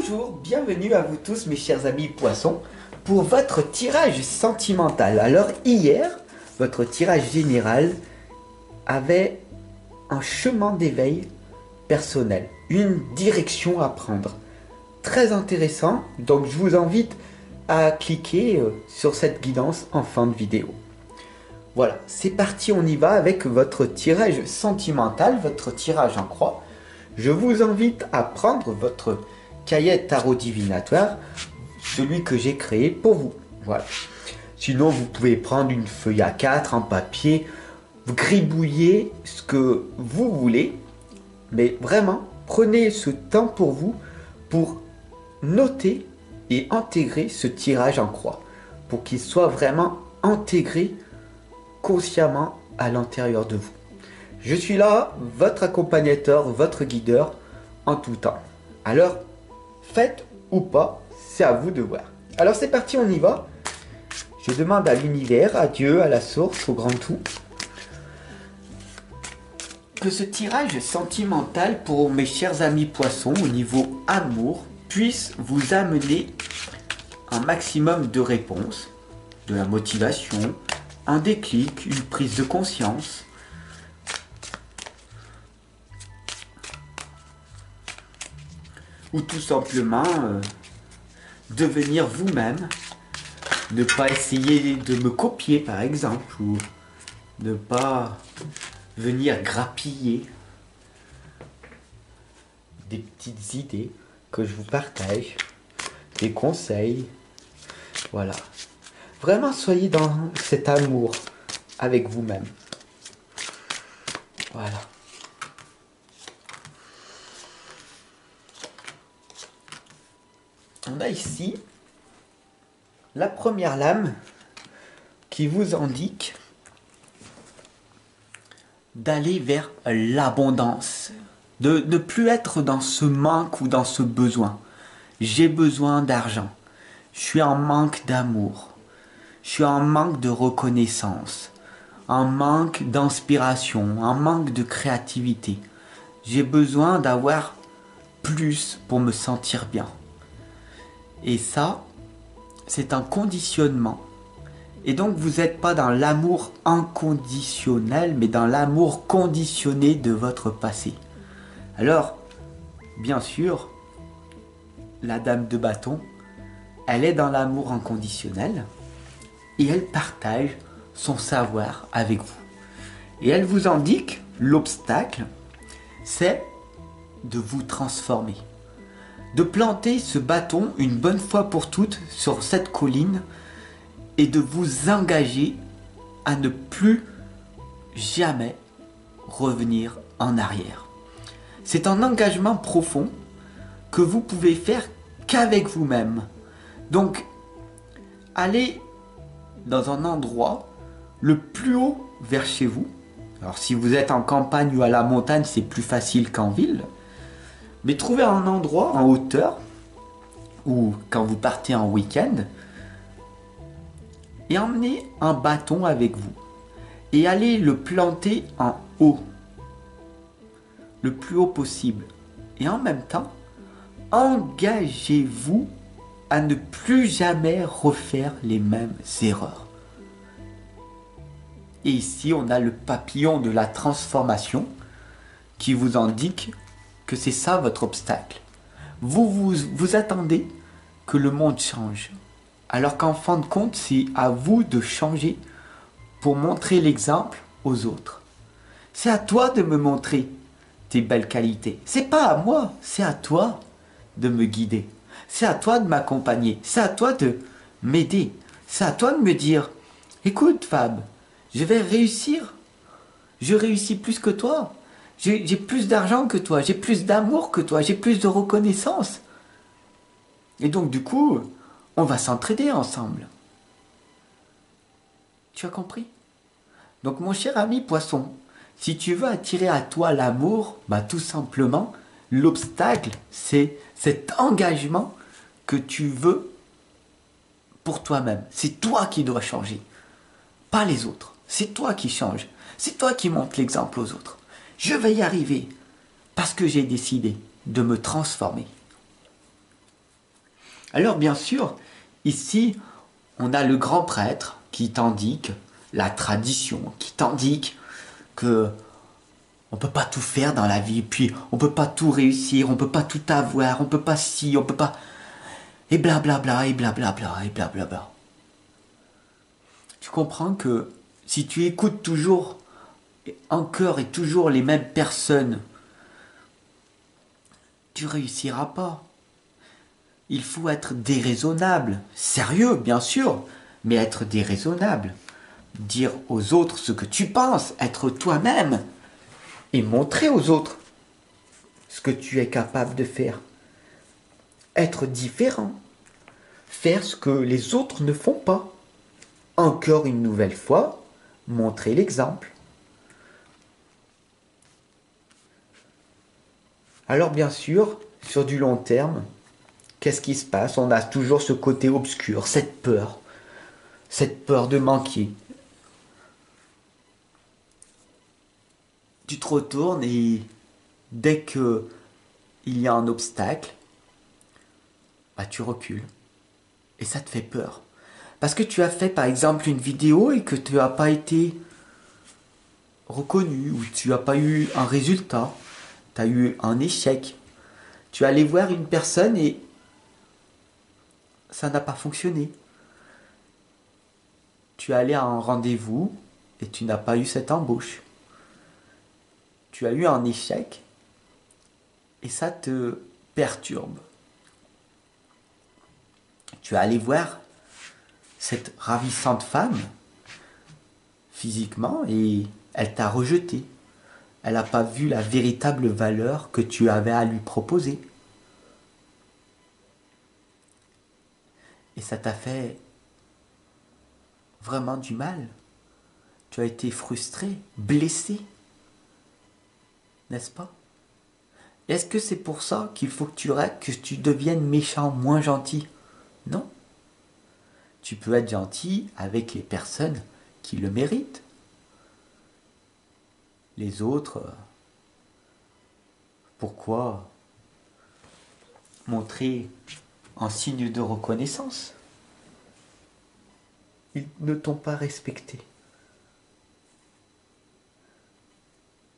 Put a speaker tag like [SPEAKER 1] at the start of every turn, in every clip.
[SPEAKER 1] Bonjour, bienvenue à vous tous mes chers amis poissons pour votre tirage sentimental. Alors hier, votre tirage général avait un chemin d'éveil personnel, une direction à prendre. Très intéressant, donc je vous invite à cliquer sur cette guidance en fin de vidéo. Voilà, c'est parti, on y va avec votre tirage sentimental, votre tirage en croix. Je vous invite à prendre votre cahier tarot divinatoire, celui que j'ai créé pour vous. Voilà. Sinon, vous pouvez prendre une feuille A4, un papier, vous gribouillez ce que vous voulez, mais vraiment, prenez ce temps pour vous pour noter et intégrer ce tirage en croix, pour qu'il soit vraiment intégré consciemment à l'intérieur de vous. Je suis là, votre accompagnateur, votre guideur en tout temps. Alors, faites ou pas, c'est à vous de voir. Alors c'est parti, on y va. Je demande à l'univers, à Dieu, à la source, au grand tout, que ce tirage sentimental pour mes chers amis poissons au niveau amour puisse vous amener un maximum de réponses, de la motivation, un déclic, une prise de conscience. Ou tout simplement devenir vous-même, ne pas essayer de me copier par exemple, ou ne pas venir grappiller des petites idées que je vous partage, des conseils, voilà. Vraiment soyez dans cet amour avec vous-même. Voilà. On a ici la première lame qui vous indique d'aller vers l'abondance, de ne plus être dans ce manque ou dans ce besoin. J'ai besoin d'argent, je suis en manque d'amour, je suis en manque de reconnaissance, en manque d'inspiration, en manque de créativité. J'ai besoin d'avoir plus pour me sentir bien. Et ça, c'est un conditionnement. Et donc, vous n'êtes pas dans l'amour inconditionnel, mais dans l'amour conditionné de votre passé. Alors, bien sûr, la dame de bâton, elle est dans l'amour inconditionnel et elle partage son savoir avec vous. Et elle vous indique, l'obstacle, c'est de vous transformer. De planter ce bâton une bonne fois pour toutes sur cette colline et de vous engager à ne plus jamais revenir en arrière. C'est un engagement profond que vous pouvez faire qu'avec vous-même. Donc, allez dans un endroit le plus haut vers chez vous. Alors, si vous êtes en campagne ou à la montagne, c'est plus facile qu'en ville. Mais trouvez un endroit en hauteur, ou quand vous partez en week-end, et emmenez un bâton avec vous. Et allez le planter en haut, le plus haut possible. Et en même temps, engagez-vous à ne plus jamais refaire les mêmes erreurs. Et ici, on a le papillon de la transformation qui vous indique que c'est ça votre obstacle. Vous attendez que le monde change. Alors qu'en fin de compte, c'est à vous de changer pour montrer l'exemple aux autres. C'est à toi de me montrer tes belles qualités. C'est pas à moi, c'est à toi de me guider. C'est à toi de m'accompagner. C'est à toi de m'aider. C'est à toi de me dire, écoute Fab, je vais réussir. Je réussis plus que toi. J'ai plus d'argent que toi, j'ai plus d'amour que toi, j'ai plus de reconnaissance. Et donc du coup, on va s'entraider ensemble. Tu as compris? Donc mon cher ami poisson, si tu veux attirer à toi l'amour, bah tout simplement, l'obstacle, c'est cet engagement que tu veux pour toi-même. C'est toi qui dois changer, pas les autres. C'est toi qui changes, c'est toi qui montres l'exemple aux autres. Je vais y arriver parce que j'ai décidé de me transformer. Alors bien sûr, ici, on a le grand prêtre qui t'indique la tradition, qui t'indique que on peut pas tout faire dans la vie, puis on peut pas tout réussir, on peut pas tout avoir, on peut pas ci, on peut pas... Et blablabla, et blablabla, et blablabla. Tu comprends que si tu écoutes toujours, encore et toujours les mêmes personnes, tu réussiras pas. Il faut être déraisonnable. Sérieux, bien sûr, mais être déraisonnable. Dire aux autres ce que tu penses, être toi-même et montrer aux autres ce que tu es capable de faire. Être différent. Faire ce que les autres ne font pas. Encore une nouvelle fois, montrer l'exemple. Alors bien sûr, sur du long terme, qu'est-ce qui se passe? On a toujours ce côté obscur, cette peur de manquer. Tu te retournes et dès que il y a un obstacle, bah tu recules. Et ça te fait peur. Parce que tu as fait par exemple une vidéo et que tu n'as pas été reconnu ou tu n'as pas eu un résultat. Tu as eu un échec. Tu es allé voir une personne et ça n'a pas fonctionné. Tu es allé à un rendez-vous et tu n'as pas eu cette embauche. Tu as eu un échec et ça te perturbe. Tu es allé voir cette ravissante femme physiquement et elle t'a rejeté. Elle n'a pas vu la véritable valeur que tu avais à lui proposer. Et ça t'a fait vraiment du mal. Tu as été frustré, blessé, n'est-ce pas? Est-ce que c'est pour ça qu'il faut que tu deviennes méchant, moins gentil? Non. Tu peux être gentil avec les personnes qui le méritent. Les autres, pourquoi montrer un signe de reconnaissance? Ils ne t'ont pas respecté.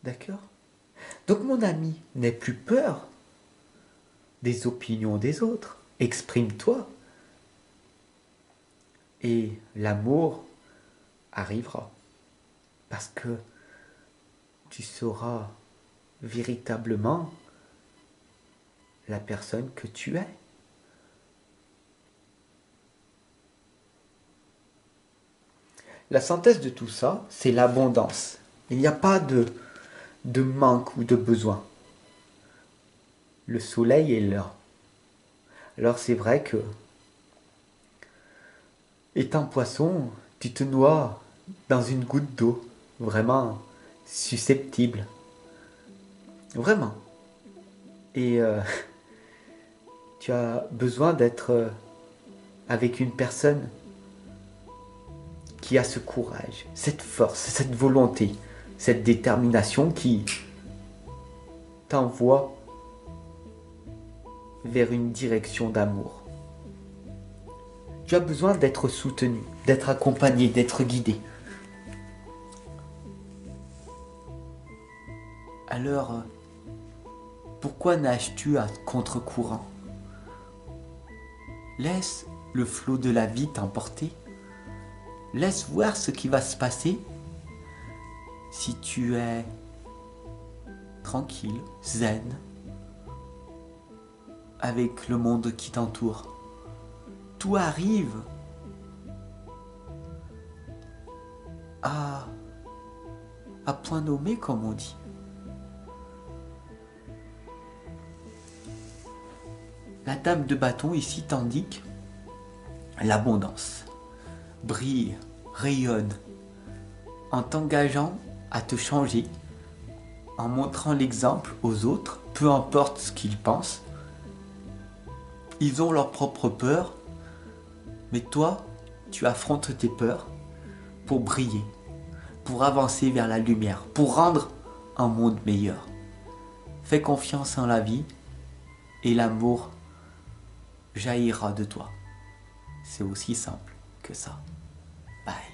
[SPEAKER 1] D'accord? Donc mon ami, n'aie plus peur des opinions des autres. Exprime-toi. Et l'amour arrivera. Parce que tu sauras véritablement la personne que tu es. La synthèse de tout ça, c'est l'abondance. Il n'y a pas de manque ou de besoin. Le soleil est là. Alors c'est vrai que, étant poisson, tu te noies dans une goutte d'eau, vraiment susceptible. Vraiment. Et tu as besoin d'être avec une personne qui a ce courage, cette force, cette volonté, cette détermination qui t'envoie vers une direction d'amour. Tu as besoin d'être soutenu, d'être accompagné, d'être guidé. Alors, pourquoi nages-tu à contre-courant? Laisse le flot de la vie t'emporter. Laisse voir ce qui va se passer si tu es tranquille, zen, avec le monde qui t'entoure. Tout arrive à point nommé, comme on dit. La dame de bâton ici t'indique l'abondance. Brille, rayonne, en t'engageant à te changer, en montrant l'exemple aux autres, peu importe ce qu'ils pensent. Ils ont leurs propres peurs, mais toi, tu affrontes tes peurs pour briller, pour avancer vers la lumière, pour rendre un monde meilleur. Fais confiance en la vie et l'amour jaillira de toi. C'est aussi simple que ça. Bye.